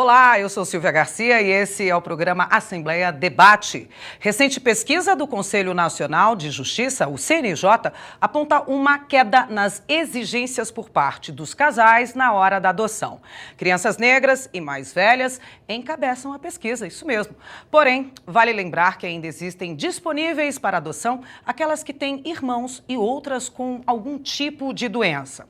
Olá, eu sou Silvia Garcia e esse é o programa Assembleia Debate. Recente pesquisa do Conselho Nacional de Justiça, o CNJ, aponta uma queda nas exigências por parte dos casais na hora da adoção. Crianças negras e mais velhas encabeçam a pesquisa, isso mesmo. Porém, vale lembrar que ainda existem disponíveis para adoção aquelas que têm irmãos e outras com algum tipo de doença.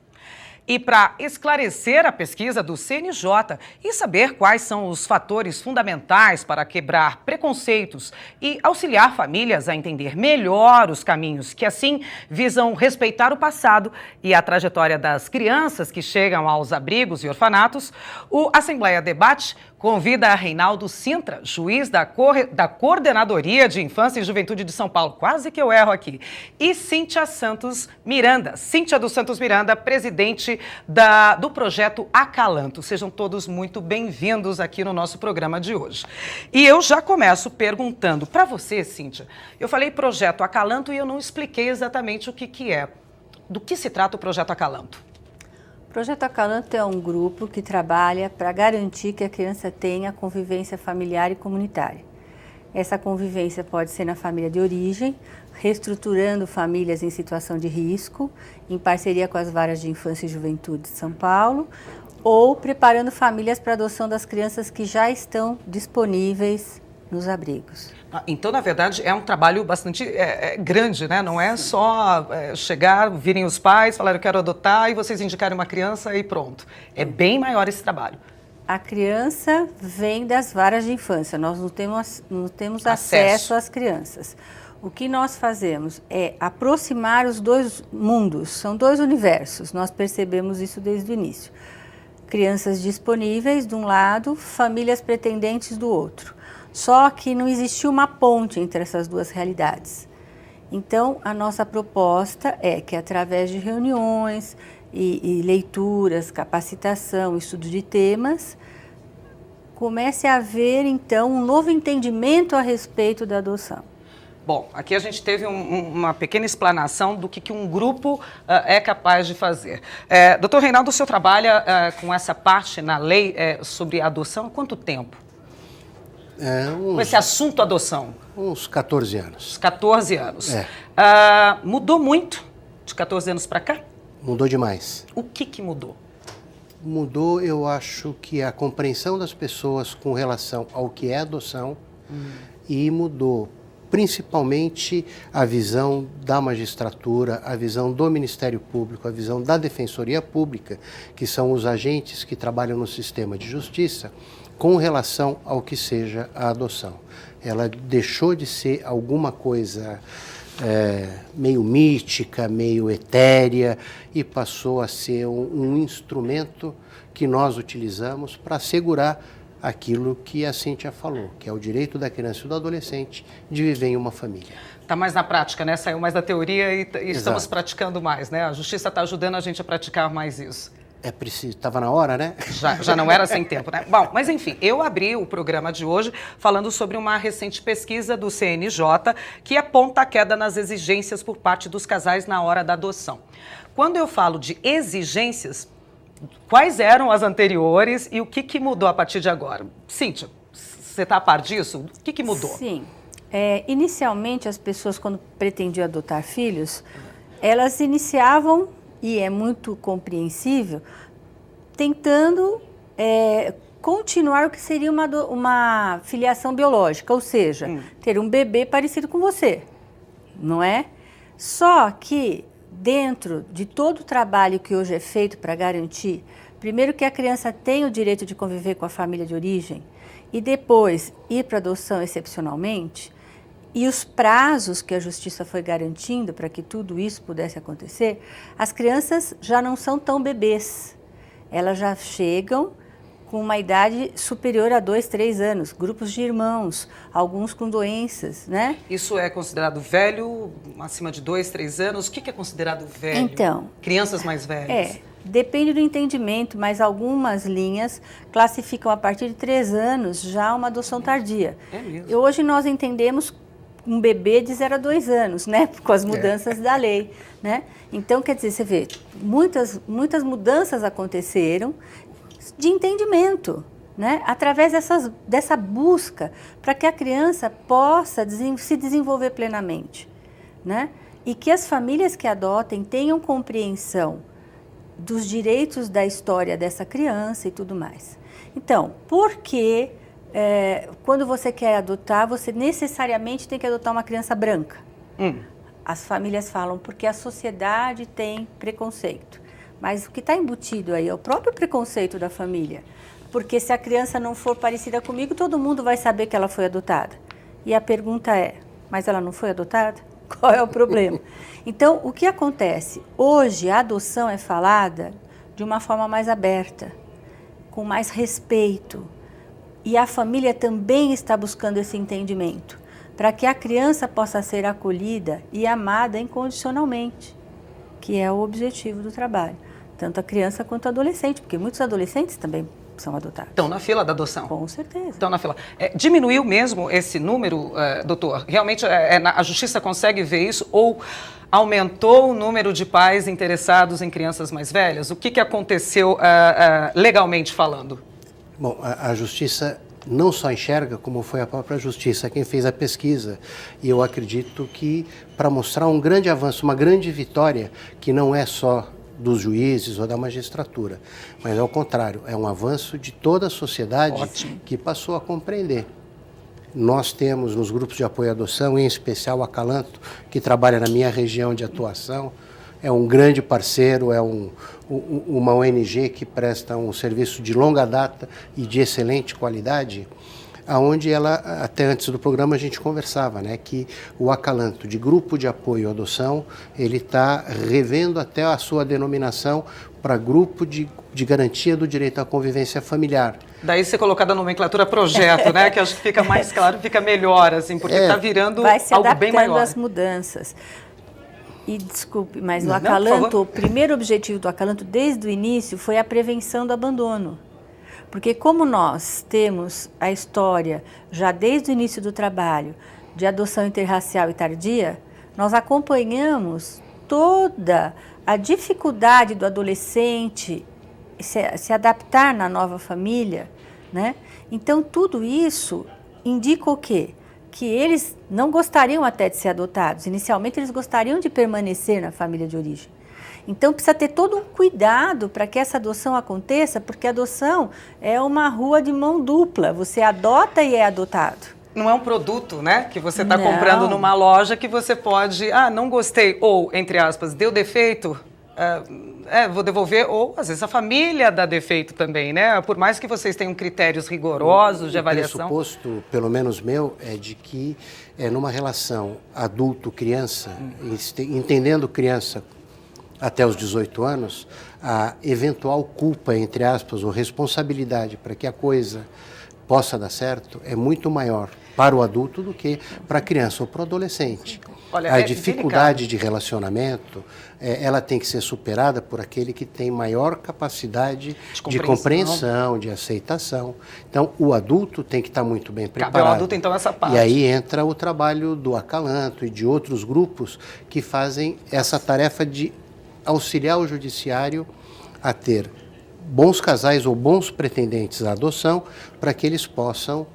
E para esclarecer a pesquisa do CNJ e saber quais são os fatores fundamentais para quebrar preconceitos e auxiliar famílias a entender melhor os caminhos que, assim, visam respeitar o passado e a trajetória das crianças que chegam aos abrigos e orfanatos, o Assembleia Debate convida a Reinaldo Sintra, juiz da Coordenadoria de Infância e Juventude de São Paulo, quase que eu erro aqui, e Cíntia dos Santos Miranda, presidente do projeto Acalanto. Sejam todos muito bem-vindos aqui no nosso programa de hoje. E eu já começo perguntando para você, Cíntia, eu falei projeto Acalanto e eu não expliquei exatamente o que é. Do que se trata o projeto Acalanto? O Projeto Acalanto é um grupo que trabalha para garantir que a criança tenha convivência familiar e comunitária. Essa convivência pode ser na família de origem, reestruturando famílias em situação de risco, em parceria com as varas de infância e juventude de São Paulo, ou preparando famílias para a adoção das crianças que já estão disponíveis nos abrigos. Então, na verdade, é um trabalho bastante grande, né? Não é só chegar, virem os pais, falar eu quero adotar e vocês indicarem uma criança e pronto. É bem maior esse trabalho. A criança vem das varas de infância, nós não temos acesso às crianças. O que nós fazemos é aproximar os dois mundos, são dois universos, nós percebemos isso desde o início. Crianças disponíveis de um lado, famílias pretendentes do outro. Só que não existiu uma ponte entre essas duas realidades. Então, a nossa proposta é que através de reuniões e leituras, capacitação, estudo de temas, comece a haver, então, um novo entendimento a respeito da adoção. Bom, aqui a gente teve uma pequena explanação do que um grupo é capaz de fazer. Doutor Reinaldo, o senhor trabalha com essa parte na lei sobre adoção há quanto tempo? Com esse assunto adoção? Uns 14 anos. 14 anos. Mudou muito de 14 anos para cá? Mudou demais. O que mudou? Mudou, eu acho que a compreensão das pessoas com relação ao que é adoção e mudou principalmente a visão da magistratura, a visão do Ministério Público, a visão da Defensoria Pública, que são os agentes que trabalham no sistema de justiça, com relação ao que seja a adoção. Ela deixou de ser alguma coisa meio mística, meio etérea e passou a ser um instrumento que nós utilizamos para assegurar aquilo que a Cíntia falou, que é o direito da criança e do adolescente de viver em uma família. Está mais na prática, né? Saiu mais da teoria e estamos praticando mais, né? A justiça está ajudando a gente a praticar mais isso. É preciso, estava na hora, né? Já não era sem tempo, né? Bom, mas enfim, eu abri o programa de hoje falando sobre uma recente pesquisa do CNJ que aponta a queda nas exigências por parte dos casais na hora da adoção. Quando eu falo de exigências, quais eram as anteriores e o que mudou a partir de agora? Cíntia, você está a par disso? O que mudou? Sim. Inicialmente, as pessoas, quando pretendiam adotar filhos, elas iniciavam, e é muito compreensível, tentando continuar o que seria uma filiação biológica, ou seja, ter um bebê parecido com você, não é? Só que dentro de todo o trabalho que hoje é feito para garantir, primeiro que a criança tem o direito de conviver com a família de origem e depois ir para adoção excepcionalmente, e os prazos que a Justiça foi garantindo para que tudo isso pudesse acontecer, as crianças já não são tão bebês. Elas já chegam com uma idade superior a 2, 3 anos, grupos de irmãos, alguns com doenças, né? Isso é considerado velho, acima de 2, 3 anos? O que é considerado velho? Então, crianças mais velhas? Depende do entendimento, mas algumas linhas classificam a partir de 3 anos já uma adoção tardia. É mesmo? E hoje nós entendemos um bebê de 0 a 2 anos, né? Com as mudanças da lei, né? Então, quer dizer, você vê, muitas mudanças aconteceram de entendimento. né? Através dessa busca para que a criança possa se desenvolver plenamente, né? E que as famílias que adotem tenham compreensão dos direitos da história dessa criança e tudo mais. Então, por que quando você quer adotar, você necessariamente tem que adotar uma criança branca? As famílias falam porque a sociedade tem preconceito. Mas o que está embutido aí é o próprio preconceito da família. Porque se a criança não for parecida comigo, todo mundo vai saber que ela foi adotada. E a pergunta é, mas ela não foi adotada? Qual é o problema? Então, o que acontece? Hoje, a adoção é falada de uma forma mais aberta, com mais respeito. E a família também está buscando esse entendimento, para que a criança possa ser acolhida e amada incondicionalmente, que é o objetivo do trabalho. Tanto a criança quanto o adolescente, porque muitos adolescentes também são adotados. Estão na fila da adoção? Com certeza. Estão na fila. Diminuiu mesmo esse número, doutor? Realmente a Justiça consegue ver isso? Ou aumentou o número de pais interessados em crianças mais velhas? O que aconteceu legalmente falando? Bom, a Justiça não só enxerga, como foi a própria Justiça quem fez a pesquisa. E eu acredito que para mostrar um grande avanço, uma grande vitória, que não é só dos juízes ou da magistratura, mas ao contrário, é um avanço de toda a sociedade. Ótimo. Que passou a compreender. Nós temos nos grupos de apoio à adoção, em especial o Acalanto, que trabalha na minha região de atuação, é um grande parceiro, é uma ONG que presta um serviço de longa data e de excelente qualidade, aonde ela, até antes do programa a gente conversava, né, que o Acalanto, de Grupo de Apoio à Adoção, ele está revendo até a sua denominação para Grupo de Garantia do Direito à Convivência Familiar. Daí ser colocada a nomenclatura projeto, né, que acho que fica mais claro, fica melhor, assim, porque está virando algo bem maior. Vai se adaptando às mudanças. E desculpe, mas o Acalanto, o primeiro objetivo do Acalanto desde o início foi a prevenção do abandono. Porque como nós temos a história, já desde o início do trabalho, de adoção interracial e tardia, nós acompanhamos toda a dificuldade do adolescente se adaptar na nova família, né? Então, tudo isso indica o quê? Que eles não gostariam até de ser adotados. Inicialmente, eles gostariam de permanecer na família de origem. Então, precisa ter todo um cuidado para que essa adoção aconteça, porque a adoção é uma rua de mão dupla. Você adota e é adotado. Não é um produto, né, que você está comprando numa loja que você pode, não gostei, ou, entre aspas, deu defeito, vou devolver, ou às vezes a família dá defeito também, né? Por mais que vocês tenham critérios rigorosos de avaliação. O pressuposto, pelo menos meu, é de que numa relação adulto-criança, entendendo criança até os 18 anos, a eventual culpa, entre aspas, ou responsabilidade para que a coisa possa dar certo é muito maior para o adulto do que para a criança ou para o adolescente. Olha, a dificuldade de relacionamento, ela tem que ser superada por aquele que tem maior capacidade de compreensão, de aceitação. Então, o adulto tem que estar muito bem preparado. Cabe ao adulto, então, essa parte. E aí entra o trabalho do Acalanto e de outros grupos que fazem essa tarefa de auxiliar o judiciário a ter bons casais ou bons pretendentes à adoção para que eles possam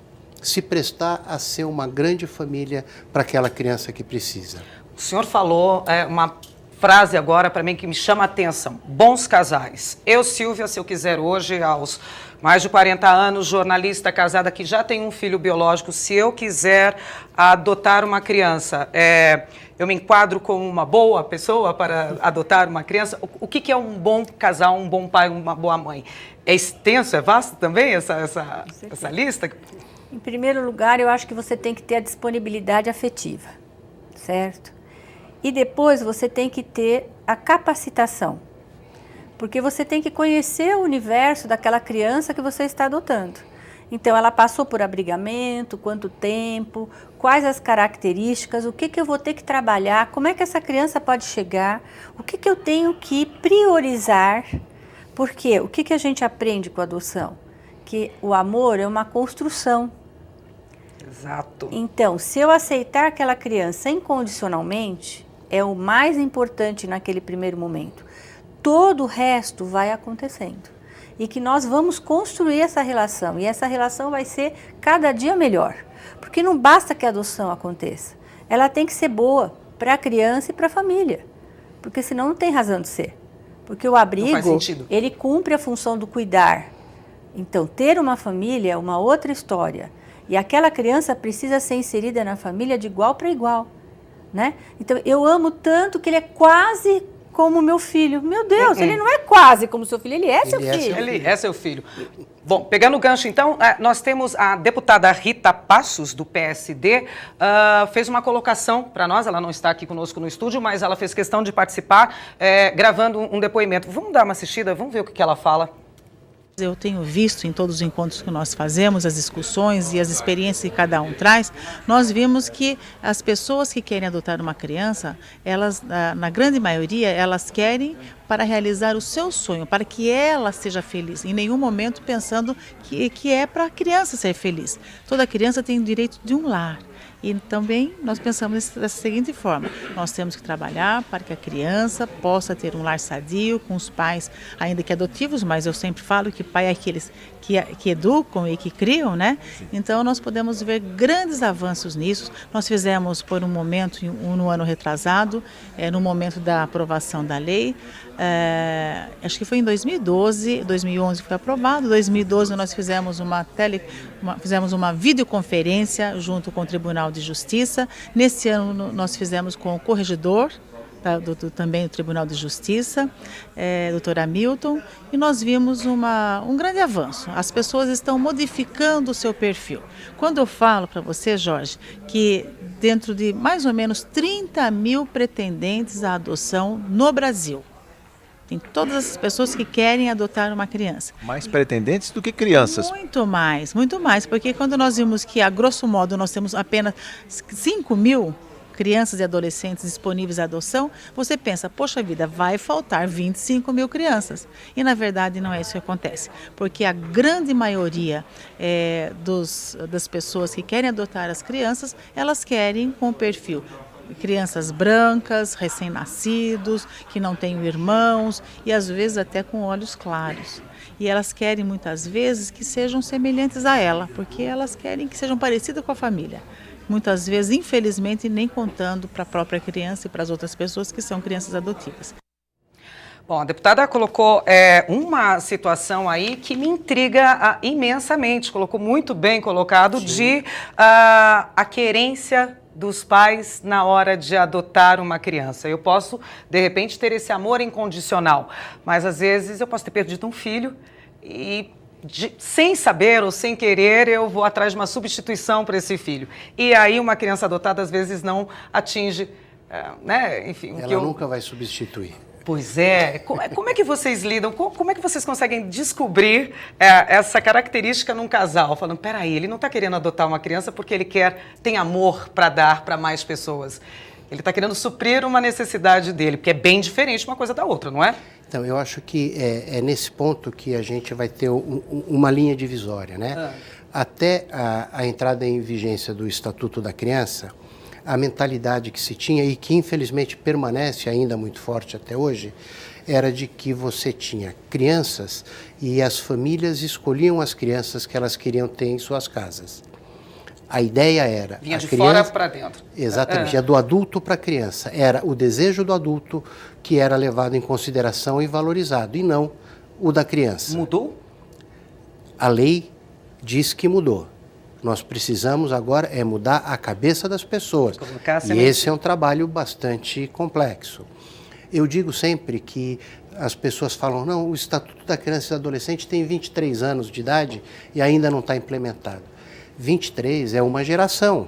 se prestar a ser uma grande família para aquela criança que precisa. O senhor falou uma frase agora para mim que me chama a atenção. Bons casais. Eu, Silvia, se eu quiser hoje, aos mais de 40 anos, jornalista, casada, que já tem um filho biológico, se eu quiser adotar uma criança, eu me enquadro como uma boa pessoa para adotar uma criança? O que é um bom casal, um bom pai, uma boa mãe? É extenso, é vasto também essa lista? Em primeiro lugar, eu acho que você tem que ter a disponibilidade afetiva, certo? E depois você tem que ter a capacitação, porque você tem que conhecer o universo daquela criança que você está adotando. Então, ela passou por abrigamento, quanto tempo, quais as características, o que eu vou ter que trabalhar, como é que essa criança pode chegar, o que eu tenho que priorizar, porque o que a gente aprende com a adoção? Que o amor é uma construção. Exato. Então, se eu aceitar aquela criança incondicionalmente, é o mais importante naquele primeiro momento. Todo o resto vai acontecendo. e que nós vamos construir essa relação. E essa relação vai ser cada dia melhor. Porque não basta que a adoção aconteça. Ela tem que ser boa para a criança e para a família. Porque senão não tem razão de ser. Porque o abrigo, ele cumpre a função do cuidar. Então, ter uma família é uma outra história. E aquela criança precisa ser inserida na família de igual para igual, né? Então, eu amo tanto que ele é quase como meu filho. Meu Deus, ele não é quase como seu filho, ele é seu filho. Ele é seu filho. Bom, pegando o gancho, então, nós temos a deputada Rita Passos, do PSD, fez uma colocação para nós, ela não está aqui conosco no estúdio, mas ela fez questão de participar, gravando um depoimento. Vamos dar uma assistida, vamos ver o que ela fala. Eu tenho visto em todos os encontros que nós fazemos, as discussões e as experiências que cada um traz, nós vimos que as pessoas que querem adotar uma criança, elas, na grande maioria, elas querem para realizar o seu sonho, para que ela seja feliz, em nenhum momento pensando que é para a criança ser feliz. Toda criança tem o direito de um lar. E também nós pensamos dessa seguinte forma, nós temos que trabalhar para que a criança possa ter um lar sadio, com os pais, ainda que adotivos, mas eu sempre falo que pai é aqueles que educam e que criam, né? Então nós podemos ver grandes avanços nisso. Nós fizemos por um momento, no ano retrasado, no momento da aprovação da lei, acho que foi em 2012, 2011 foi aprovado, 2012 nós fizemos uma videoconferência junto com o Tribunal de Justiça. Nesse ano nós fizemos com o corregedor, também do Tribunal de Justiça, doutor Hamilton, e nós vimos um grande avanço. As pessoas estão modificando o seu perfil. Quando eu falo para você, Jorge, que dentro de mais ou menos 30 mil pretendentes à adoção no Brasil, tem todas as pessoas que querem adotar uma criança. Mais pretendentes do que crianças. Muito mais, porque quando nós vimos que, a grosso modo, nós temos apenas 5 mil crianças e adolescentes disponíveis à adoção, você pensa, poxa vida, vai faltar 25 mil crianças. E, na verdade, não é isso que acontece. Porque a grande maioria das pessoas que querem adotar as crianças, elas querem com o perfil crianças brancas, recém-nascidos, que não têm irmãos e às vezes até com olhos claros. E elas querem muitas vezes que sejam semelhantes a ela, porque elas querem que sejam parecidas com a família. Muitas vezes, infelizmente, nem contando para a própria criança e para as outras pessoas que são crianças adotivas. Bom, a deputada colocou uma situação aí que me intriga imensamente, colocou muito bem colocado, de a querência dos pais na hora de adotar uma criança. Eu posso, de repente, ter esse amor incondicional, mas às vezes eu posso ter perdido um filho e, sem saber ou sem querer, eu vou atrás de uma substituição para esse filho. E aí uma criança adotada às vezes não atinge, né? Enfim, ela nunca vai substituir. Pois é. Como é que vocês lidam? Como é que vocês conseguem descobrir essa característica num casal? Falando, peraí, ele não está querendo adotar uma criança porque ele tem amor para dar para mais pessoas. Ele está querendo suprir uma necessidade dele, porque é bem diferente uma coisa da outra, não é? Então, eu acho que é nesse ponto que a gente vai ter uma linha divisória, né? Até a entrada em vigência do Estatuto da Criança, a mentalidade que se tinha e que infelizmente permanece ainda muito forte até hoje, era de que você tinha crianças e as famílias escolhiam as crianças que elas queriam ter em suas casas. A ideia era... Vinha de fora para dentro. Exatamente, é do adulto para a criança. Era o desejo do adulto que era levado em consideração e valorizado, e não o da criança. Mudou? A lei diz que mudou. Nós precisamos agora mudar a cabeça das pessoas. E esse é um trabalho bastante complexo. Eu digo sempre que as pessoas falam, não, o Estatuto da Criança e do Adolescente tem 23 anos de idade e ainda não está implementado. 23 é uma geração.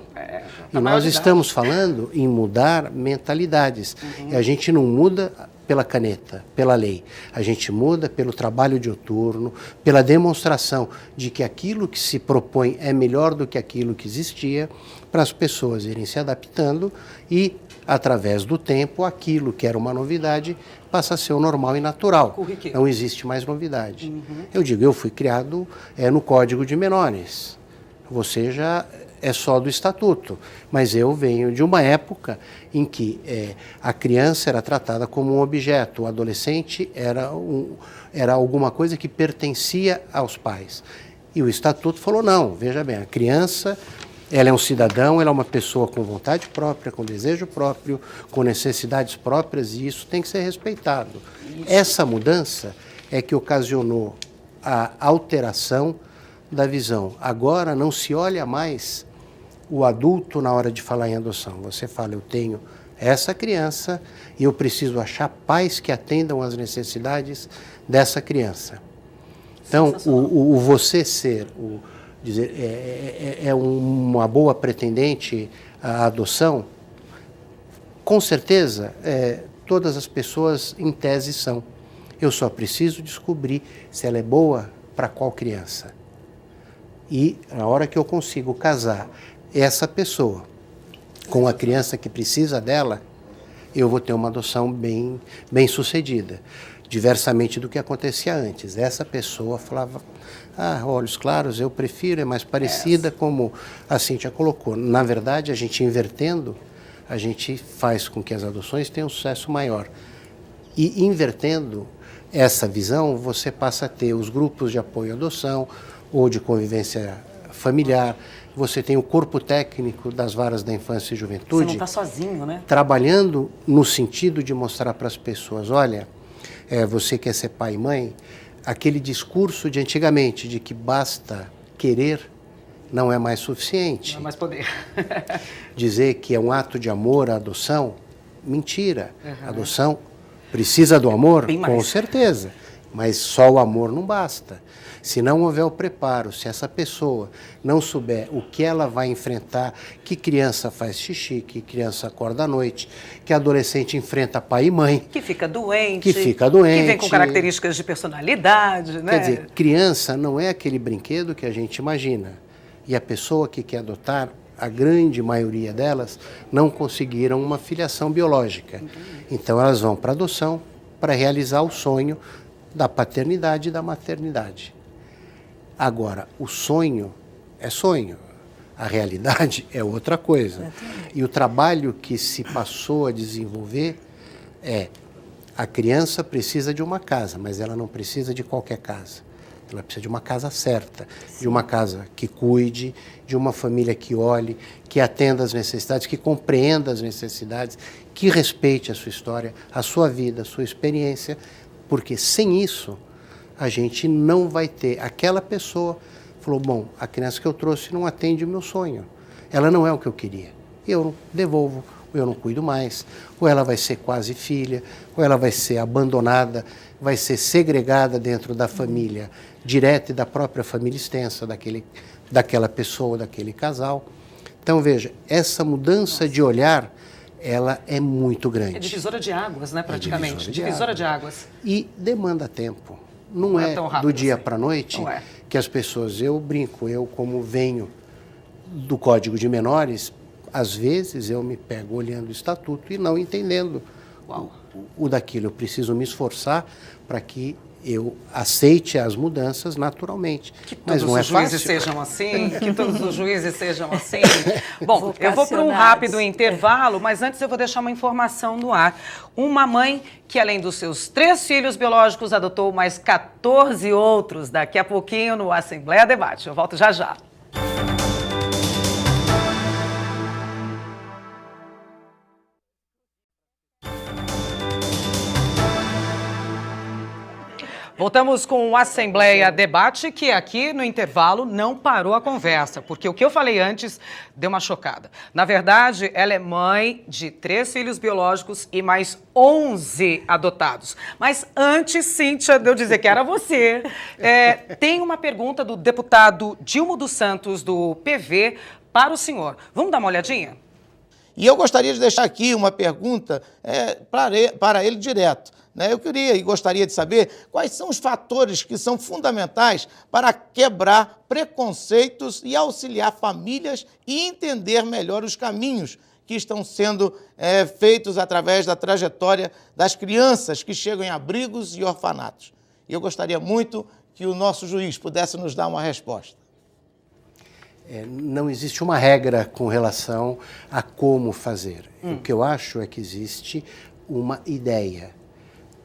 E nós estamos falando em mudar mentalidades. E a gente não muda pela caneta, pela lei. A gente muda pelo trabalho diuturno, pela demonstração de que aquilo que se propõe é melhor do que aquilo que existia, para as pessoas irem se adaptando e, através do tempo, aquilo que era uma novidade passa a ser o normal e natural. Não existe mais novidade. Eu digo, eu fui criado no Código de Menores. Você já é só do estatuto, mas eu venho de uma época em que a criança era tratada como um objeto, o adolescente era alguma coisa que pertencia aos pais. E o estatuto falou, não, veja bem, a criança, ela é um cidadão, ela é uma pessoa com vontade própria, com desejo próprio, com necessidades próprias, e isso tem que ser respeitado. Essa mudança é que ocasionou a alteração da visão. Agora não se olha mais o adulto na hora de falar em adoção. Você fala, eu tenho essa criança e eu preciso achar pais que atendam às necessidades dessa criança. Então, o você ser, dizer, uma boa pretendente à adoção, com certeza, todas as pessoas em tese são. Eu só preciso descobrir se ela é boa para qual criança. E na hora que eu consigo casar essa pessoa com a criança que precisa dela, eu vou ter uma adoção bem sucedida. Diversamente do que acontecia antes. Essa pessoa falava, olhos claros, eu prefiro, é mais parecida, como a Cíntia colocou. Na verdade, a gente invertendo, a gente faz com que as adoções tenham um sucesso maior. E invertendo essa visão, você passa a ter os grupos de apoio à adoção ou de convivência familiar. Você tem o corpo técnico das varas da infância e juventude. Você não está sozinho, né? Trabalhando no sentido de mostrar para as pessoas, olha, você quer ser pai e mãe, aquele discurso de antigamente, de que basta querer, não é mais suficiente. Não é mais poder. Dizer que é um ato de amor a adoção, mentira. A adoção precisa do amor, com certeza, mas só o amor não basta. Se não houver o preparo, se essa pessoa não souber o que ela vai enfrentar, que criança faz xixi, que criança acorda à noite, que adolescente enfrenta pai e mãe. Que fica doente. Que fica doente. Que vem com características de personalidade, né? Quer dizer, criança não é aquele brinquedo que a gente imagina. E a pessoa que quer adotar, a grande maioria delas, não conseguiram uma filiação biológica. Então elas vão para adoção para realizar o sonho da paternidade e da maternidade. Agora, o sonho é sonho, a realidade é outra coisa. E o trabalho que se passou a desenvolver a criança precisa de uma casa, mas ela não precisa de qualquer casa. Ela precisa de uma casa certa, de uma casa que cuide, de uma família que olhe, que atenda às necessidades, que compreenda as necessidades, que respeite a sua história, a sua vida, a sua experiência, porque sem isso a gente não vai ter aquela pessoa que falou, bom, a criança que eu trouxe não atende o meu sonho, ela não é o que eu queria, eu devolvo, ou eu não cuido mais, ou ela vai ser quase filha, ou ela vai ser abandonada, vai ser segregada dentro da família direta e da própria família extensa daquela pessoa, daquele casal. Então, veja, essa mudança de olhar, ela é muito grande. É divisora de águas, né, praticamente. Divisora de águas. E demanda tempo. Não é do dia para a noite que as pessoas... Eu brinco, eu como venho do Código de Menores, às vezes eu me pego olhando o estatuto e não entendendo o daquilo. Eu preciso me esforçar para que eu aceite as mudanças naturalmente. Que todos os juízes sejam assim, que todos os juízes sejam assim. Bom, eu vou para um rápido intervalo, mas antes eu vou deixar uma informação no ar. Uma mãe que, além dos seus 3 filhos biológicos, adotou mais 14 outros. Daqui a pouquinho no Assembleia Debate. Eu volto já já. Voltamos com o Assembleia Debate, que aqui no intervalo não parou a conversa, porque o que eu falei antes deu uma chocada. Na verdade, ela é mãe de 3 filhos biológicos e mais 11 adotados. Mas antes, Cíntia, de eu dizer que era você, tem uma pergunta do deputado Dilmo dos Santos, do PV, para o senhor. Vamos dar uma olhadinha? E eu gostaria de deixar aqui uma pergunta para ele direto. Eu queria e gostaria de saber quais são os fatores que são fundamentais para quebrar preconceitos e auxiliar famílias e entender melhor os caminhos que estão sendo feitos através da trajetória das crianças que chegam em abrigos e orfanatos. E eu gostaria muito que o nosso juiz pudesse nos dar uma resposta. não existe uma regra com relação a como fazer. O que eu acho é que existe uma ideia.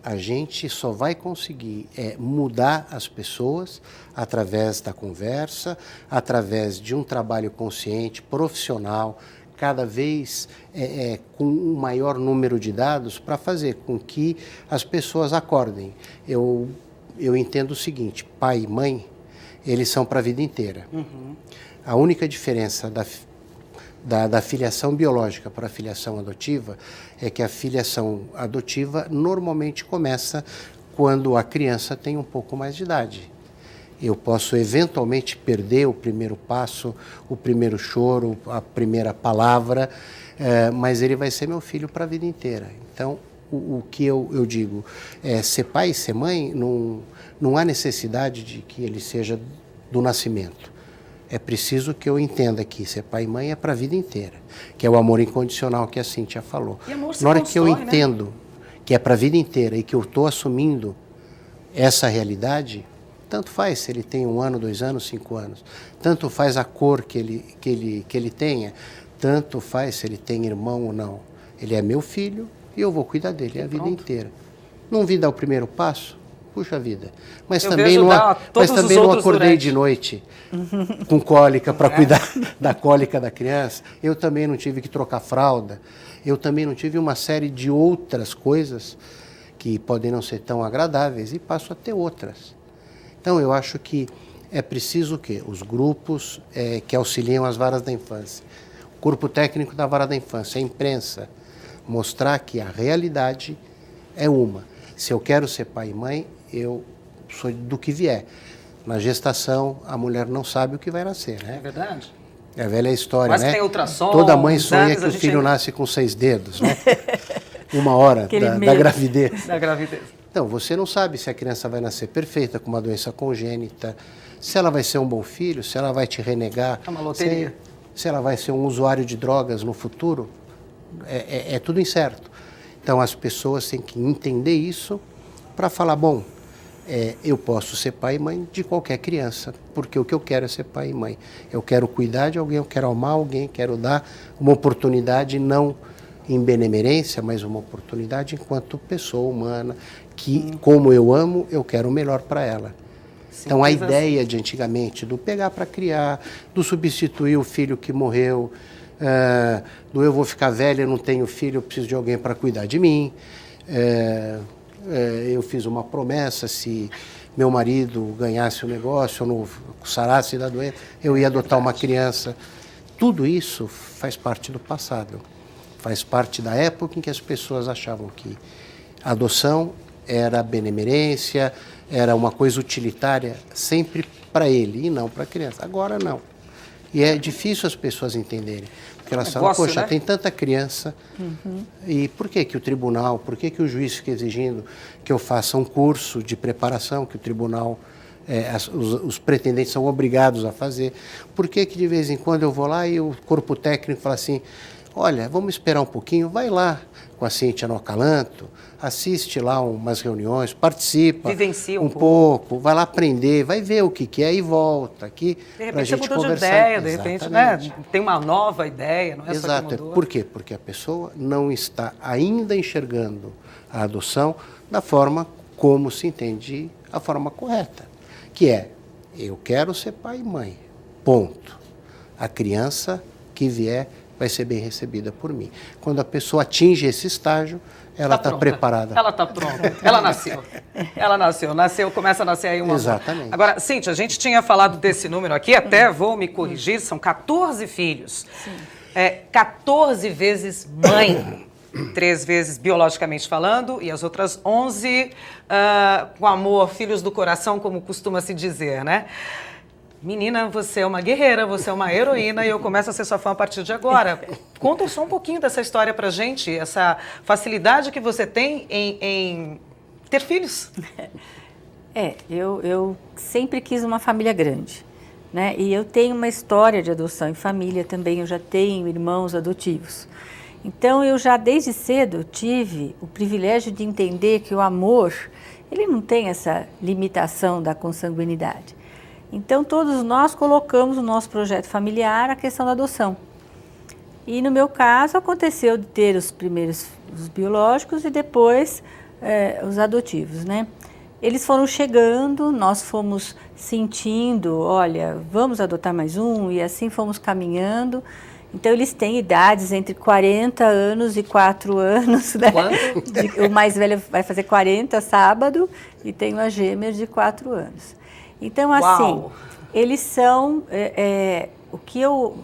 A gente só vai conseguir mudar as pessoas através da conversa, através de um trabalho consciente, profissional, cada vez com um maior número de dados para fazer com que as pessoas acordem. Eu entendo o seguinte, pai e mãe, eles são para a vida inteira. A única diferença da filiação biológica para a filiação adotiva é que a filiação adotiva normalmente começa quando a criança tem um pouco mais de idade. Eu posso eventualmente perder o primeiro passo, o primeiro choro, a primeira palavra, mas ele vai ser meu filho para a vida inteira. Então, o que eu digo é ser pai e ser mãe, não há necessidade de que ele seja do nascimento. É preciso que eu entenda que ser pai e mãe é para a vida inteira, que é o amor incondicional que a Cíntia falou. E amor se Na hora que eu constrói, entendo que é para a vida inteira e que eu estou assumindo essa realidade, tanto faz se ele tem 1 ano, 2 anos, 5 anos, tanto faz a cor que ele tenha, tanto faz se ele tem irmão ou não. Ele é meu filho e eu vou cuidar dele a vida inteira. Não vi dar o primeiro passo? Puxa vida. Mas Eu também vejo não acordei de noite com cólica para cuidar da cólica da criança. Eu também não tive que trocar fralda. Eu também não tive uma série de outras coisas que podem não ser tão agradáveis e passo a ter outras. Então, eu acho que é preciso o quê? Os grupos que auxiliam as varas da infância. O corpo técnico da vara da infância, a imprensa, mostrar que a realidade é uma. Se eu quero ser pai e mãe, eu sou do que vier. Na gestação, a mulher não sabe o que vai nascer, né? É verdade? É a velha história, Mas né? tem ultrassom, Toda mãe sonha exames, que a o gente filho ainda- nasce com 6 dedos, né? 1 hora da medo. gravidez. Da gravidez. Então, você não sabe se a criança vai nascer perfeita, com uma doença congênita, se ela vai ser um bom filho, se ela vai te renegar. É uma loteria. Se ela vai ser um usuário de drogas no futuro. É tudo incerto. Então, as pessoas têm que entender isso para falar, bom, eu posso ser pai e mãe de qualquer criança, porque o que eu quero é ser pai e mãe. Eu quero cuidar de alguém, eu quero amar alguém, quero dar uma oportunidade, não em benemerência, mas uma oportunidade enquanto pessoa humana, que, como eu amo, eu quero o melhor para ela. Então, a Simples ideia de antigamente, do pegar para criar, do substituir o filho que morreu, do eu vou ficar velha, eu não tenho filho, eu preciso de alguém para cuidar de mim. Eu fiz uma promessa, se meu marido ganhasse o negócio, eu não sarasse da doença, eu ia adotar uma criança. Tudo isso faz parte do passado. Faz parte da época em que as pessoas achavam que a adoção era benemerência, era uma coisa utilitária sempre para ele e não para a criança. Agora não. E é difícil as pessoas entenderem. Porque elas falam, negócio, poxa, né? tem tanta criança, e por que o tribunal, por que o juiz fica exigindo que eu faça um curso de preparação que o tribunal, os pretendentes são obrigados a fazer? Por que de vez em quando eu vou lá e o corpo técnico fala assim, olha, vamos esperar um pouquinho, vai lá com a Cíntia no Acalanto, assiste lá umas reuniões, participa Vivencia um pouco, vai lá aprender, vai ver o que é e volta aqui De para a repente você gente mudou de conversar. ideia, de repente, né? Exatamente. Tem uma nova ideia, não é só Exato. que mudou. Por quê? Porque a pessoa não está ainda enxergando a adoção da forma como se entende a forma correta, que é, eu quero ser pai e mãe, ponto. A criança que vier vai ser bem recebida por mim. Quando a pessoa atinge esse estágio, ela está pronta. preparada. Ela está pronta. Ela nasceu. Ela nasceu, começa a nascer aí uma. Exatamente. Agora, Cíntia, a gente tinha falado desse número aqui, até vou me corrigir, são 14 filhos. Sim. 14 vezes mãe. 3 vezes biologicamente falando, e as outras 11 com amor, filhos do coração, como costuma se dizer, né? Menina, você é uma guerreira, você é uma heroína e eu começo a ser sua fã a partir de agora. Conta só um pouquinho dessa história pra gente, essa facilidade que você tem em ter filhos. Eu sempre quis uma família grande, né? E eu tenho uma história de adoção em família também, eu já tenho irmãos adotivos. Então, eu já desde cedo tive o privilégio de entender que o amor, ele não tem essa limitação da consanguinidade. Então, todos nós colocamos no nosso projeto familiar a questão da adoção. E no meu caso, aconteceu de ter os primeiros os biológicos e depois os adotivos, né? Eles foram chegando, nós fomos sentindo, olha, vamos adotar mais um, e assim fomos caminhando. Então, eles têm idades entre 40 anos e 4 anos. Né? O mais velho vai fazer 40 sábado e tem uma gêmea de 4 anos. Então, assim, Uau. eles são... o que eu,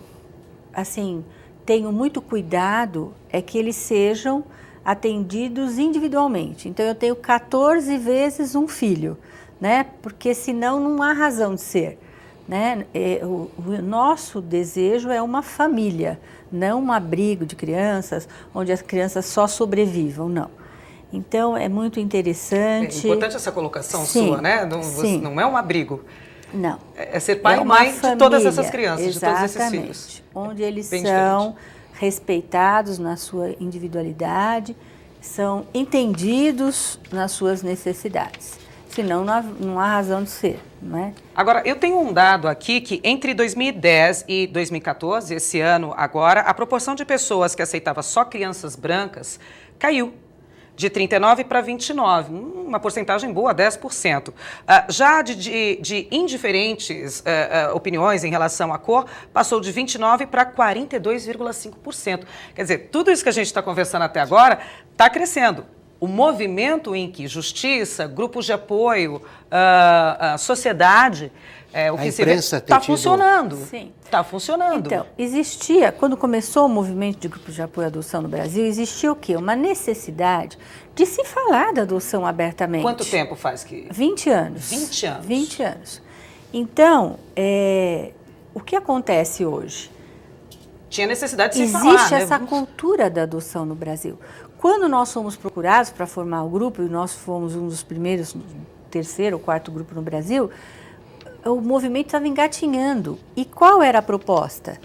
assim, tenho muito cuidado é que eles sejam atendidos individualmente. Então, eu tenho 14 vezes um filho, né? Porque senão não há razão de ser. Né? O nosso desejo é uma família, não um abrigo de crianças, onde as crianças só sobrevivam, não. Então, é muito interessante. É importante essa colocação sim, sua, né? Sim. Não é um abrigo. Não. É ser pai e mãe de todas essas crianças, de todos esses filhos. Onde eles Bem são diferente. Respeitados na sua individualidade, são entendidos nas suas necessidades. Senão não há razão de ser, não é? Agora, eu tenho um dado aqui que entre 2010 e 2014, esse ano agora, a proporção de pessoas que aceitava só crianças brancas caiu. De 39 para 29, uma porcentagem boa, 10%. Já de indiferentes opiniões em relação à cor, passou de 29 para 42,5%. Quer dizer, tudo isso que a gente está conversando até agora está crescendo. O movimento em que justiça, grupos de apoio, sociedade, o que se vê, está funcionando. Sim. Está funcionando. Então, existia, quando começou o movimento de grupos de apoio à adoção no Brasil, existia o quê? Uma necessidade de se falar da adoção abertamente. Quanto tempo faz que... 20 anos. 20 anos. 20 anos. Então, o que acontece hoje? Tinha necessidade de se falar, Existe né? essa cultura da adoção no Brasil. Quando nós fomos procurados para formar o grupo, e nós fomos um dos primeiros, terceiro ou quarto grupo no Brasil, o movimento estava engatinhando. E qual era a proposta?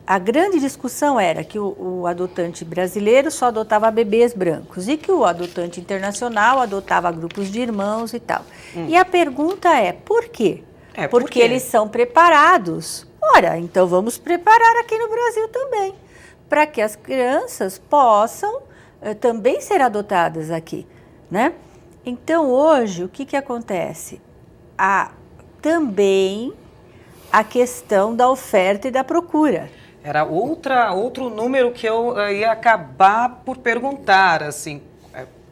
A grande discussão era que o adotante brasileiro só adotava bebês brancos e que o adotante internacional adotava grupos de irmãos e tal. E a pergunta é, por quê? Porque eles são preparados. Ora, então vamos preparar aqui no Brasil também, para que as crianças possam também ser adotadas aqui, né? Então, hoje, o que acontece? Também a questão da oferta e da procura. Era outro número que eu ia acabar por perguntar, assim,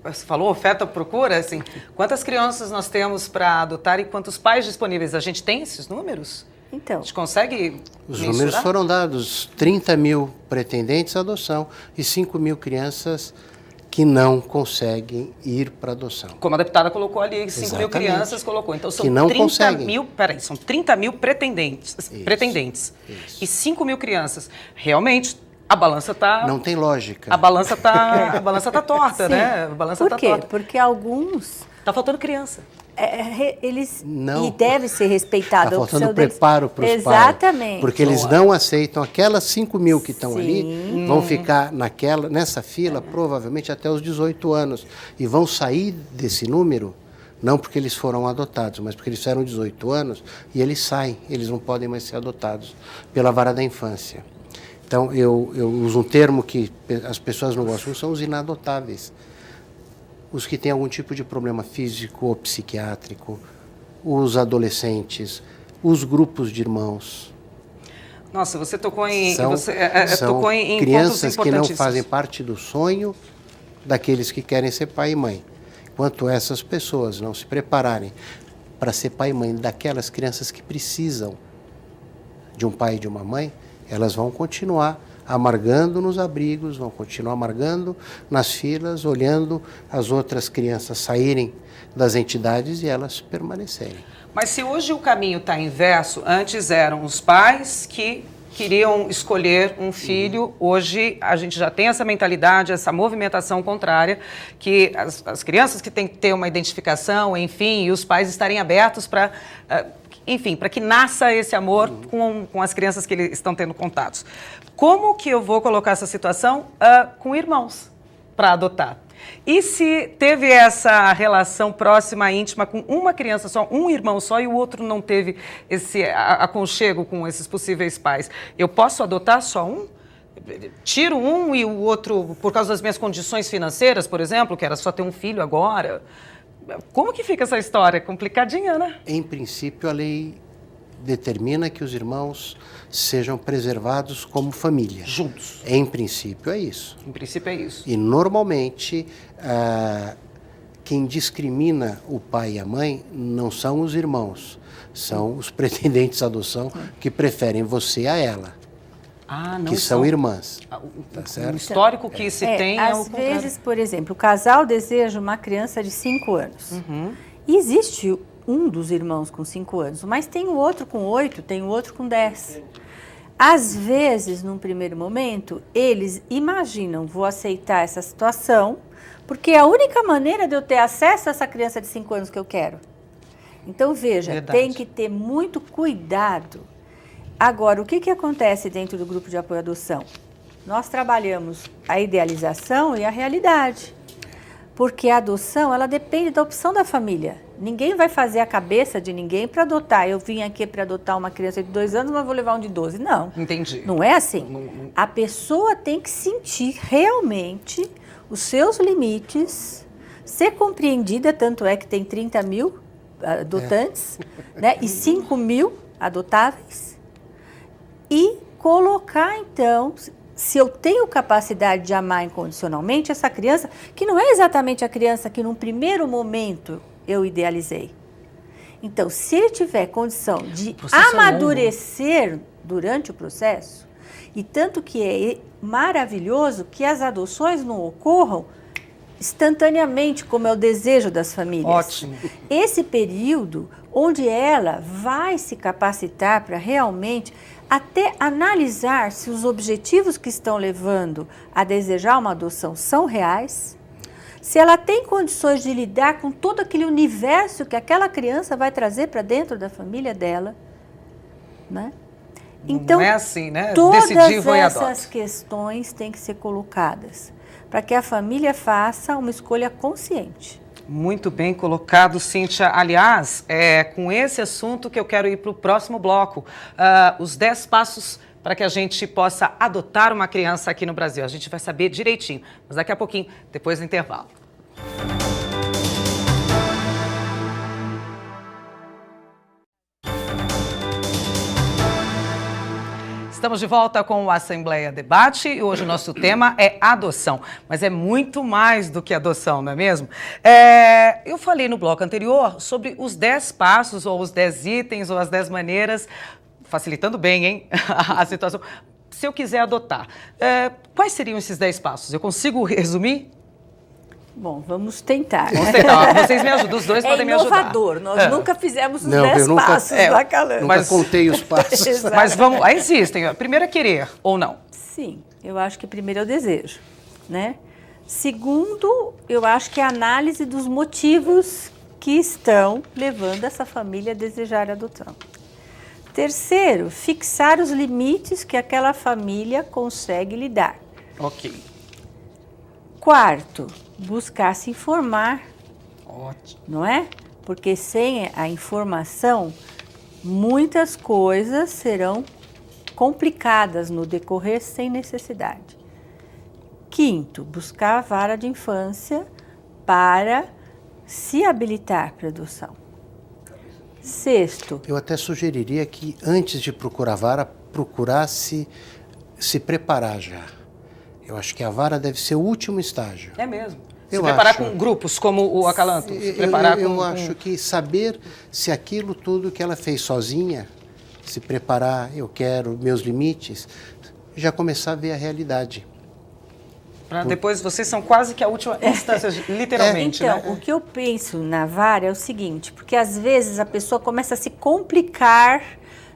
você falou oferta, procura, assim, quantas crianças nós temos para adotar e quantos pais disponíveis? A gente tem esses números? Então, A gente consegue Os mensurar? números foram dados, 30 mil pretendentes à adoção e 5 mil crianças que não conseguem ir para adoção. Como a deputada colocou ali, 5 mil Exatamente. crianças colocou. Então, são Que não 30 conseguem. mil, são 30 mil pretendentes. Isso. E 5 mil crianças. Realmente, a balança está... Não tem lógica. A balança tá torta, sim. né? A balança Por tá quê? torta. Porque alguns, Tá faltando criança. eles, Não. e deve ser respeitado Está a faltando opção deles. preparo para os pais. Exatamente. Porque eles não aceitam aquelas 5 mil que estão ali, Sim. vão ficar nessa fila provavelmente até os 18 anos. E vão sair desse número, não porque eles foram adotados, mas porque eles fizeram 18 anos e eles saem, eles não podem mais ser adotados pela vara da infância. Então, eu uso um termo que as pessoas não gostam, são os inadotáveis. Os que têm algum tipo de problema físico ou psiquiátrico, os adolescentes, os grupos de irmãos. Nossa, você tocou em... São tocou em pontos crianças que não importantíssimos. fazem parte do sonho daqueles que querem ser pai e mãe. Enquanto essas pessoas não se prepararem para ser pai e mãe daquelas crianças que precisam de um pai e de uma mãe, elas vão continuar amargando nos abrigos, vão continuar amargando nas filas, olhando as outras crianças saírem das entidades e elas permanecerem. Mas se hoje o caminho está inverso, antes eram os pais que queriam escolher um filho, hoje a gente já tem essa mentalidade, essa movimentação contrária, que as crianças que têm que ter uma identificação, enfim, e os pais estarem abertos para... enfim, para que nasça esse amor com as crianças que eles estão tendo contatos. Como que eu vou colocar essa situação com irmãos para adotar? E se teve essa relação próxima, íntima, com uma criança só, um irmão só, e o outro não teve esse aconchego com esses possíveis pais, eu posso adotar só um? Tiro um e o outro, por causa das minhas condições financeiras, por exemplo, que era só ter um filho agora? Como que fica essa história? Complicadinha, né? Em princípio, a lei determina que os irmãos sejam preservados como família. Juntos. Em princípio, é isso. Em princípio é isso. E, normalmente, quem discrimina o pai e a mãe não são os irmãos, são os pretendentes à adoção que preferem você a ela. Ah, não que são irmãs. Tá certo? O histórico que se tem é o às contrário. vezes, por exemplo, o casal deseja uma criança de 5 anos. E existe um dos irmãos com 5 anos, mas tem o outro com 8, tem o outro com 10. Às vezes, num primeiro momento, eles imaginam, vou aceitar essa situação, porque é a única maneira de eu ter acesso a essa criança de 5 anos que eu quero. Então, veja, Verdade. tem que ter muito cuidado. Agora, o que acontece dentro do grupo de apoio à adoção? Nós trabalhamos a idealização e a realidade. Porque a adoção, ela depende da opção da família. Ninguém vai fazer a cabeça de ninguém para adotar. Eu vim aqui para adotar uma criança de 2 anos, mas vou levar um de 12. Não. Entendi. Não é assim. A pessoa tem que sentir realmente os seus limites, ser compreendida, tanto é que tem 30 mil adotantes, né, e 5 mil adotáveis. E colocar, então, se eu tenho capacidade de amar incondicionalmente essa criança, que não é exatamente a criança que num primeiro momento eu idealizei. Então, se ele tiver condição de amadurecer durante o processo, e tanto que é maravilhoso que as adoções não ocorram instantaneamente, como é o desejo das famílias. Ótimo. Esse período onde ela vai se capacitar para realmente até analisar se os objetivos que estão levando a desejar uma adoção são reais, se ela tem condições de lidar com todo aquele universo que aquela criança vai trazer para dentro da família dela, né? Então, não é assim, né? Todas Decidir, vou e essas adoto. questões têm que ser colocadas para que a família faça uma escolha consciente. Muito bem colocado, Cíntia. Aliás, é com esse assunto que eu quero ir para o próximo bloco. Os 10 passos para que a gente possa adotar uma criança aqui no Brasil. A gente vai saber direitinho, mas daqui a pouquinho, depois do intervalo. Estamos de volta com o Assembleia Debate e hoje o nosso tema é adoção, mas é muito mais do que adoção, não é mesmo? Eu falei no bloco anterior sobre os 10 passos ou os 10 itens ou as 10 maneiras, facilitando bem, hein, a situação, se eu quiser adotar. Quais seriam esses 10 passos? Eu consigo resumir? Bom, vamos tentar. Vamos tentar. Vocês me ajudam, os dois podem me ajudar. É inovador, nós nunca fizemos os Não, 10 eu nunca- passos da Calanco. Nunca Mas- contei os passos. Exato. Mas vamos, existem. Primeiro é querer ou não. Sim, eu acho que primeiro é o desejo, né? Segundo, eu acho que é a análise dos motivos que estão levando essa família a desejar a adoção. Terceiro, fixar os limites que aquela família consegue lidar. Ok. Quarto, buscar se informar, Ótimo. não é? Porque sem a informação, muitas coisas serão complicadas no decorrer sem necessidade. Quinto, buscar a vara de infância para se habilitar para adoção. Sexto, Eu até sugeriria que, antes de procurar a vara, procurasse se preparar já. Eu acho que a vara deve ser o último estágio. É mesmo. Se Eu preparar acho. com grupos como o Acalanto. Se preparar eu com... acho que saber se aquilo tudo que ela fez sozinha, se preparar, eu quero, meus limites, já começar a ver a realidade. Pra depois, vocês são quase que a última instância, literalmente, então, né? o que eu penso na vara é o seguinte, porque às vezes a pessoa começa a se complicar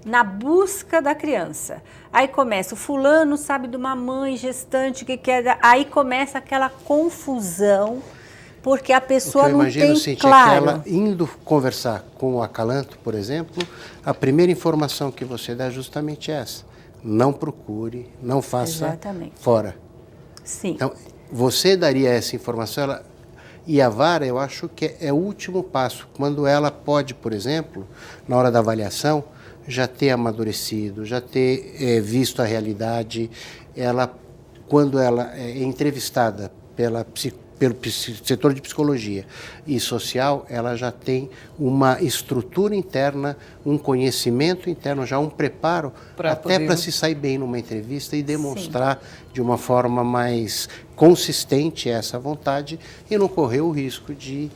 na busca da criança. Aí começa, o fulano sabe de uma mãe gestante que quer... Aí começa aquela confusão, porque a O que pessoa eu não imagino, tem Cíntia, claro. é que ela indo conversar com o Acalanto, por exemplo, a primeira informação que você dá é justamente essa. Não procure, não faça Exatamente. fora. Sim. Então, você daria essa informação, e a vara, eu acho que é o último passo, quando ela pode, por exemplo, na hora da avaliação, já ter amadurecido, já ter visto a realidade. Quando ela é entrevistada pelo setor de psicologia e social, ela já tem uma estrutura interna, um conhecimento interno, já um preparo até para se sair bem numa entrevista e demonstrar de uma forma mais consistente essa vontade e não correr o risco de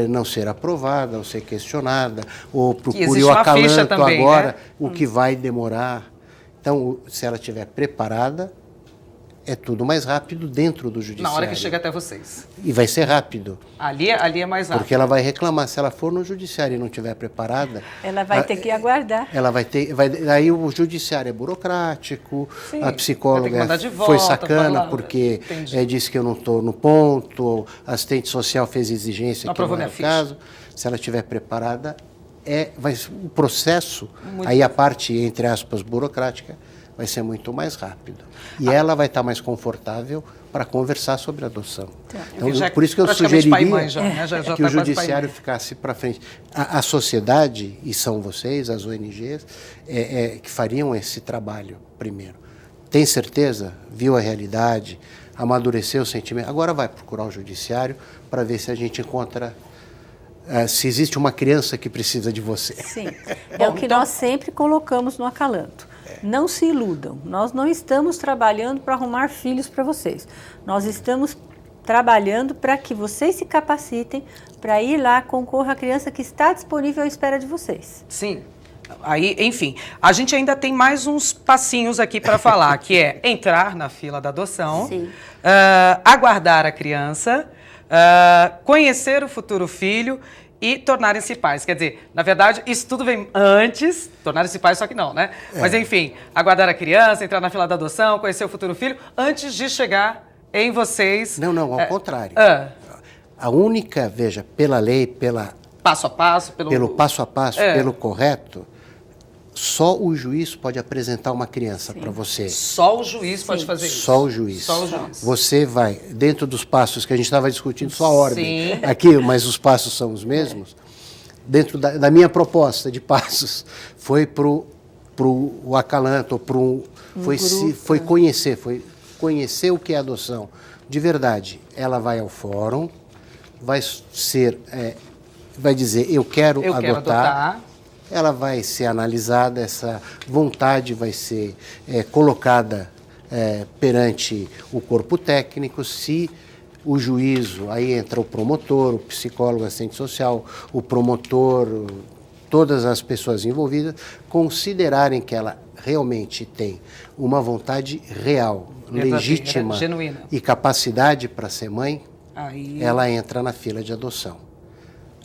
não ser aprovada, ou ser questionada, ou procure o acalanto também, agora, né? O que vai demorar. Então, se ela estiver preparada, é tudo mais rápido dentro do judiciário. Na hora que chega até vocês. E vai ser rápido. Ali é mais rápido. Porque ela vai reclamar. Se ela for no judiciário e não estiver preparada... Ela vai ter que aguardar. Ela vai ter... Aí o judiciário é burocrático, sim, a psicóloga de volta, foi sacana porque disse que eu não estou no ponto, a assistente social fez exigência que não é o caso. Se ela estiver preparada, o processo, aí a parte, entre aspas, burocrática, vai ser muito mais rápido. E ela vai estar mais confortável para conversar sobre a adoção. Então, por isso que eu sugeriria que o judiciário ficasse para frente. A sociedade, e são vocês, as ONGs, que fariam esse trabalho primeiro. Tem certeza? Viu a realidade? Amadureceu o sentimento? Agora vai procurar o judiciário para ver se a gente encontra... se existe uma criança que precisa de você. Sim, é o que nós sempre colocamos no acalanto. Não se iludam, nós não estamos trabalhando para arrumar filhos para vocês. Nós estamos trabalhando para que vocês se capacitem para ir lá, concorrer à criança que está disponível à espera de vocês. Sim. Aí, enfim, a gente ainda tem mais uns passinhos aqui para falar, que é entrar na fila da adoção, aguardar a criança, conhecer o futuro filho e tornarem-se pais. Quer dizer, na verdade, isso tudo vem antes, tornarem-se pais, só que não, né? Mas, enfim, aguardar a criança, entrar na fila da adoção, conhecer o futuro filho, antes de chegar em vocês... Não, ao contrário. A única, veja, pela lei, passo a passo, pelo passo a passo, pelo correto, só o juiz pode apresentar uma criança para você. Só o juiz pode fazer isso? Só o juiz. Só o juiz. Você vai, dentro dos passos que a gente estava discutindo, só a ordem aqui, mas os passos são os mesmos. Dentro da minha proposta de passos, foi para o acalanto, foi conhecer o que é adoção. De verdade, ela vai ao fórum, vai dizer, eu quero adotar. Ela vai ser analisada, essa vontade vai ser colocada perante o corpo técnico. Se o juízo, aí entra o promotor, o psicólogo, o assistente social, o promotor, todas as pessoas envolvidas, considerarem que ela realmente tem uma vontade real, legítima genuína e capacidade para ser mãe, ela entra na fila de adoção.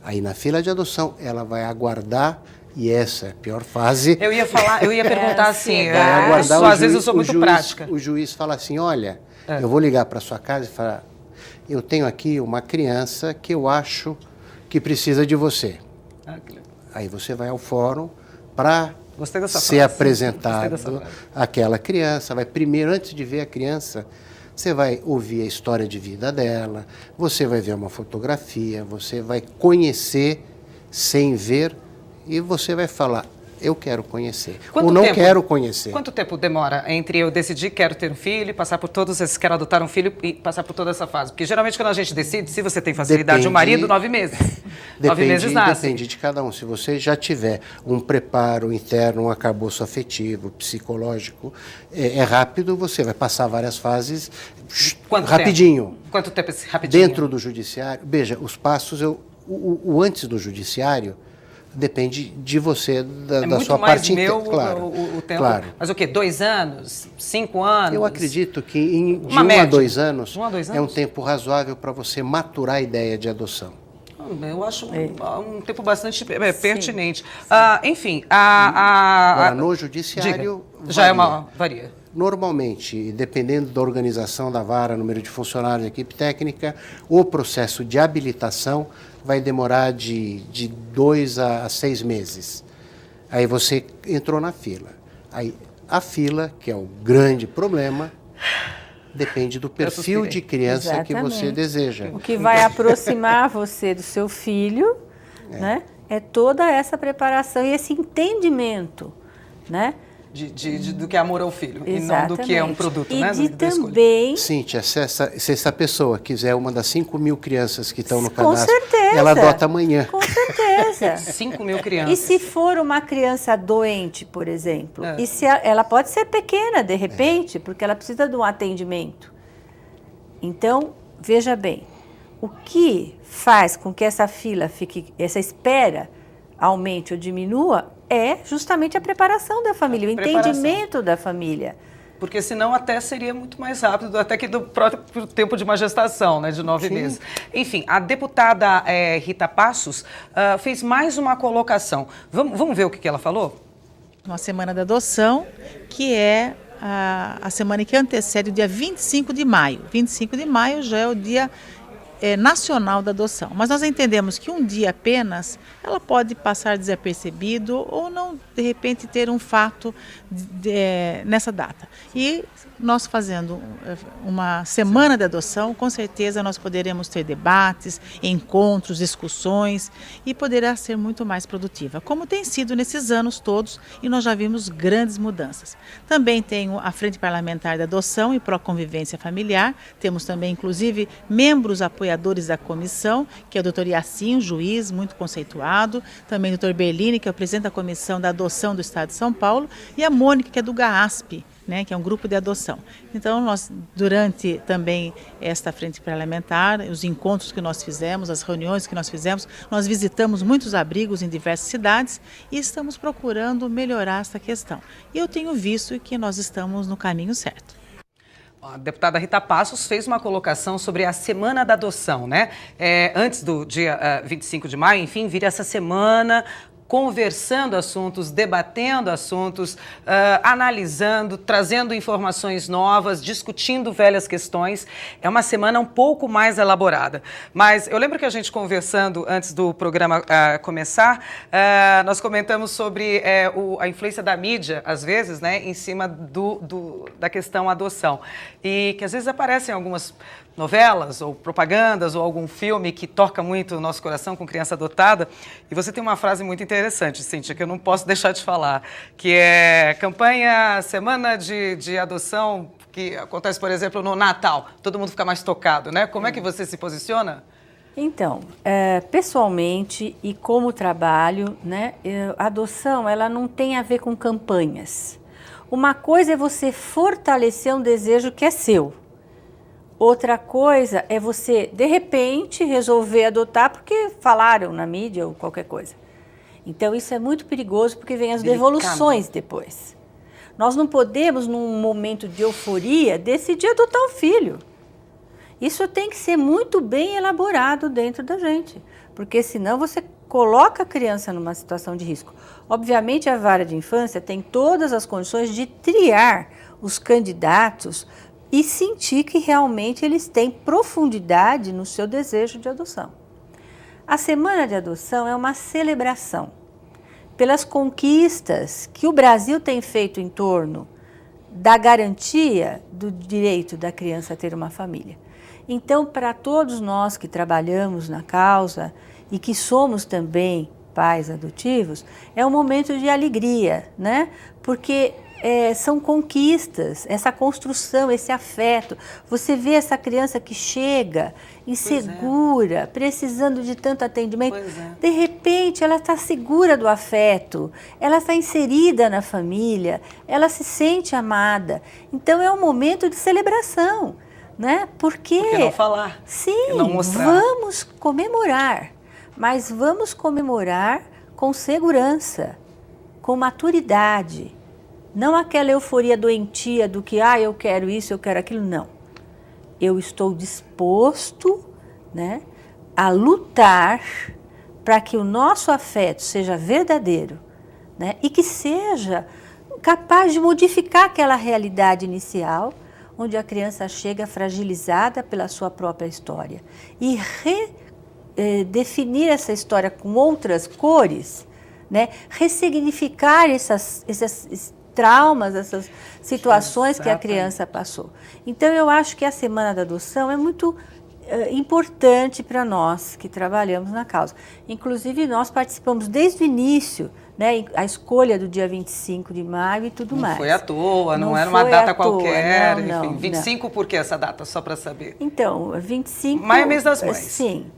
Aí na fila de adoção ela vai aguardar. E essa é a pior fase. Eu ia perguntar assim, às vezes eu sou muito prática. O juiz fala assim, olha, eu vou ligar para sua casa e falar, eu tenho aqui uma criança que eu acho que precisa de você. Aí você vai ao fórum para ser apresentado àquela criança. Vai primeiro, antes de ver a criança, você vai ouvir a história de vida dela, você vai ver uma fotografia, você vai conhecer sem ver. E você vai falar, eu quero conhecer, ou não quero conhecer. Quanto tempo demora entre eu decidir quero ter um filho, passar por todos esses, quero adotar um filho e passar por toda essa fase? Porque geralmente quando a gente decide, se você tem facilidade de um marido, 9 meses. 9 meses nasce. Depende de cada um. Se você já tiver um preparo interno, um arcabouço afetivo, psicológico, é rápido, você vai passar várias fases rapidinho. Quanto tempo esse rapidinho? Dentro do judiciário, veja, os passos, o antes do judiciário, depende de você, da sua parte interna. Claro, o tempo. Claro. Mas o quê? 2 anos? 5 anos? Eu acredito que de 1 a 2 anos é um tempo razoável para você maturar a ideia de adoção. Eu acho um tempo bastante pertinente. Enfim, agora, no judiciário já é uma varia. Normalmente, dependendo da organização da vara, número de funcionários, equipe técnica, o processo de habilitação vai demorar de 2 a 6 meses. Aí você entrou na fila. Aí a fila, que é o grande problema, Depende do perfil de criança que você deseja. O que vai aproximar você do seu filho, né, é toda essa preparação e esse entendimento, né? Do que é amor ao filho. Exatamente. E não do que é um produto, e né? de também... Cíntia, se essa pessoa quiser uma das 5.000 crianças que estão no Com cadastro, certeza. ela adota amanhã. Com certeza. 5.000 crianças. E se for uma criança doente, por exemplo, e se ela pode ser pequena, de repente, porque ela precisa de um atendimento. Então, veja bem, o que faz com que essa fila fique, essa espera aumente ou diminua, é justamente a preparação da família, o entendimento da família. Porque senão até seria muito mais rápido, até que do próprio tempo de uma gestação, né, de 9 meses. Enfim, a deputada Rita Passos fez mais uma colocação. Vamos ver o que ela falou? Uma semana da adoção, que é a semana que antecede o dia 25 de maio. 25 de maio já é o dia nacional da adoção. Mas nós entendemos que um dia apenas, ela pode passar desapercebido ou não, de repente, ter um fato nessa data. E nós fazendo uma semana de adoção, com certeza nós poderemos ter debates, encontros, discussões e poderá ser muito mais produtiva, como tem sido nesses anos todos, e nós já vimos grandes mudanças. Também tenho a Frente Parlamentar da Adoção e Proconvivência Familiar, temos também, inclusive, membros apoiadores da comissão, que é o Dr. Yacine, juiz muito conceituado, também o Dr. Berlini, que é o presidente da Comissão da Adoção do Estado de São Paulo, e a Mônica, que é do GAASP, né, que é um grupo de adoção. Então, nós, durante também esta frente parlamentar, os encontros que nós fizemos, as reuniões que nós fizemos, nós visitamos muitos abrigos em diversas cidades e estamos procurando melhorar essa questão. E eu tenho visto que nós estamos no caminho certo. A deputada Rita Passos fez uma colocação sobre a Semana da Adoção, né? Antes do dia 25 de maio, enfim, vir essa semana conversando assuntos, debatendo assuntos, analisando, trazendo informações novas, discutindo velhas questões. É uma semana um pouco mais elaborada. Mas eu lembro que a gente conversando antes do programa começar, nós comentamos sobre a influência da mídia, às vezes, né, em cima da questão adoção. E que às vezes aparecem algumas novelas ou propagandas ou algum filme que toca muito o nosso coração com criança adotada. E você tem uma frase muito interessante, Cíntia, que eu não posso deixar de falar, que é campanha Semana de Adoção, que acontece, por exemplo, no Natal. Todo mundo fica mais tocado, né? Como é que você se posiciona? Então, pessoalmente e como trabalho, né, a adoção ela não tem a ver com campanhas. Uma coisa é você fortalecer um desejo que é seu. Outra coisa é você, de repente, resolver adotar porque falaram na mídia ou qualquer coisa. Então, isso é muito perigoso porque vem as devoluções depois. Nós não podemos, num momento de euforia, decidir adotar um filho. Isso tem que ser muito bem elaborado dentro da gente, porque senão você coloca a criança numa situação de risco. Obviamente, a vara de infância tem todas as condições de triar os candidatos e sentir que realmente eles têm profundidade no seu desejo de adoção. A Semana de Adoção é uma celebração pelas conquistas que o Brasil tem feito em torno da garantia do direito da criança a ter uma família. Então, para todos nós que trabalhamos na causa e que somos também pais adotivos, é um momento de alegria, né? Porque são conquistas, essa construção, esse afeto. Você vê essa criança que chega insegura, precisando de tanto atendimento. De repente, ela está segura do afeto, ela está inserida na família, ela se sente amada. Então, é um momento de celebração, né? Por que não falar? Sim, não mostrar. Vamos comemorar, mas vamos comemorar com segurança, com maturidade. Não aquela euforia doentia do que, eu quero isso, eu quero aquilo, não. Eu estou disposto, né, a lutar para que o nosso afeto seja verdadeiro, né, e que seja capaz de modificar aquela realidade inicial, onde a criança chega fragilizada pela sua própria história. E redefinir essa história com outras cores, né, ressignificar traumas, essas situações que a Exatamente. criança passou. Então, eu acho que a Semana da Adoção é muito importante para nós que trabalhamos na causa. Inclusive, nós participamos desde o início, né, a escolha do dia 25 de maio e tudo mais. Não foi à toa, não era uma foi data à toa, qualquer, não, enfim. não, 25 não. por que essa data, só para saber? Então, 25... Maio é mês das mães. Sim.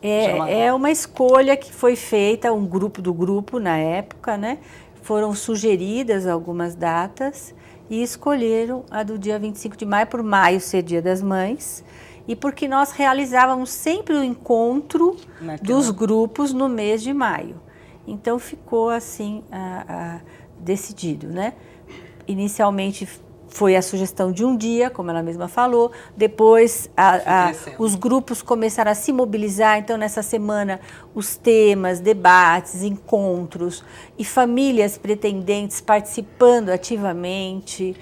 É uma escolha que foi feita, um grupo do grupo na época, né? Foram sugeridas algumas datas e escolheram a do dia 25 de maio, por maio ser Dia das Mães, e porque nós realizávamos sempre o encontro dos grupos no mês de maio. Então ficou assim decidido, né? Inicialmente foi a sugestão de um dia, como ela mesma falou, depois os grupos começaram a se mobilizar, então nessa semana os temas, debates, encontros e famílias pretendentes participando ativamente,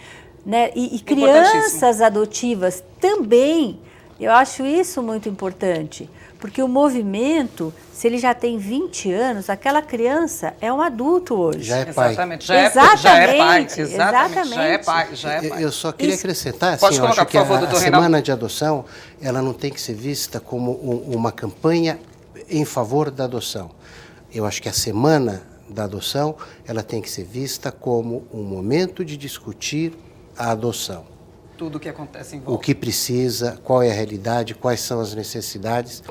né? E crianças adotivas também, eu acho isso muito importante, porque o movimento, se ele já tem 20 anos, aquela criança é um adulto hoje. Já é pai. Exatamente, já é pai, já é pai, já é pai. Eu só queria acrescentar, Pode assim, eu colocar, acho que por favor, a doutor Semana Reinaldo. de Adoção, ela não tem que ser vista como uma campanha em favor da adoção. Eu acho que a Semana da Adoção, ela tem que ser vista como um momento de discutir a adoção. Tudo que acontece em volta. O que precisa, qual é a realidade, quais são as necessidades,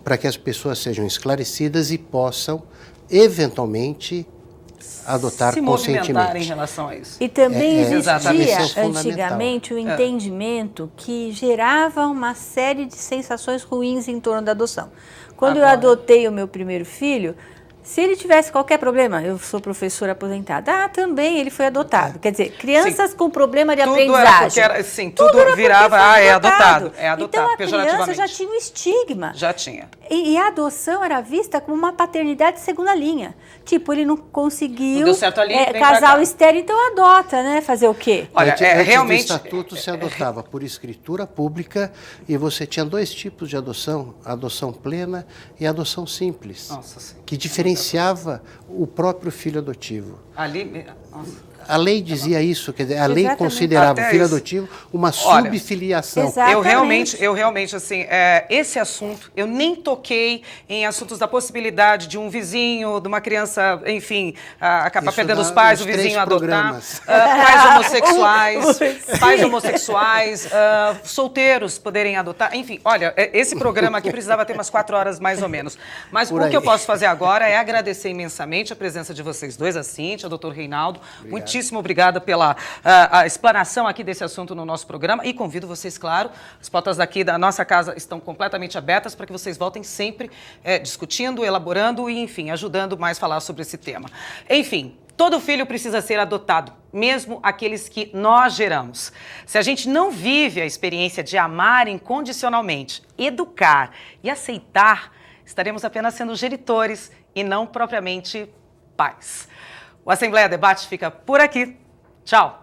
para que as pessoas sejam esclarecidas e possam, eventualmente, adotar se movimentar em conscientemente. relação a isso. E também exatamente. existia Isso é fundamental. antigamente o entendimento que gerava uma série de sensações ruins em torno da adoção. Quando eu adotei o meu primeiro filho, se ele tivesse qualquer problema, eu sou professora aposentada, também ele foi adotado. Quer dizer, crianças com problema de aprendizagem. Tudo virava, é adotado, Então a criança pejorativamente. já tinha um estigma. Já tinha. E a adoção era vista como uma paternidade de segunda linha. Tipo, ele não conseguiu Não deu certo ali, vem pra casal cá. estéril, então adota, né? Fazer o quê? Olha, Antes realmente... do estatuto se adotava por escritura pública e você tinha dois tipos de adoção, a adoção plena e a adoção simples, Nossa, sim. que diferenciava o próprio filho adotivo. Ali... Nossa. A lei dizia isso, quer dizer, a lei Exatamente. considerava Até o filho isso. adotivo uma Olha, subfiliação. Exatamente. Eu realmente, assim, esse assunto, eu nem toquei em assuntos da possibilidade de um vizinho, de uma criança, enfim, acabar Isso perdendo dá os pais, o uns vizinho 3 adotar, programas. pais homossexuais, solteiros poderem adotar, enfim, olha, esse programa aqui precisava ter umas 4 horas mais ou menos. Mas Por o aí. que eu posso fazer agora é agradecer imensamente a presença de vocês dois, a Cíntia, o doutor Reinaldo. Muitíssimo obrigada pela a explanação aqui desse assunto no nosso programa e convido vocês, claro, as portas daqui da nossa casa estão completamente abertas para que vocês voltem sempre discutindo, elaborando e, enfim, ajudando mais a falar sobre esse tema. Enfim, todo filho precisa ser adotado, mesmo aqueles que nós geramos. Se a gente não vive a experiência de amar incondicionalmente, educar e aceitar, estaremos apenas sendo genitores e não propriamente pais. O Assembleia Debate fica por aqui. Tchau!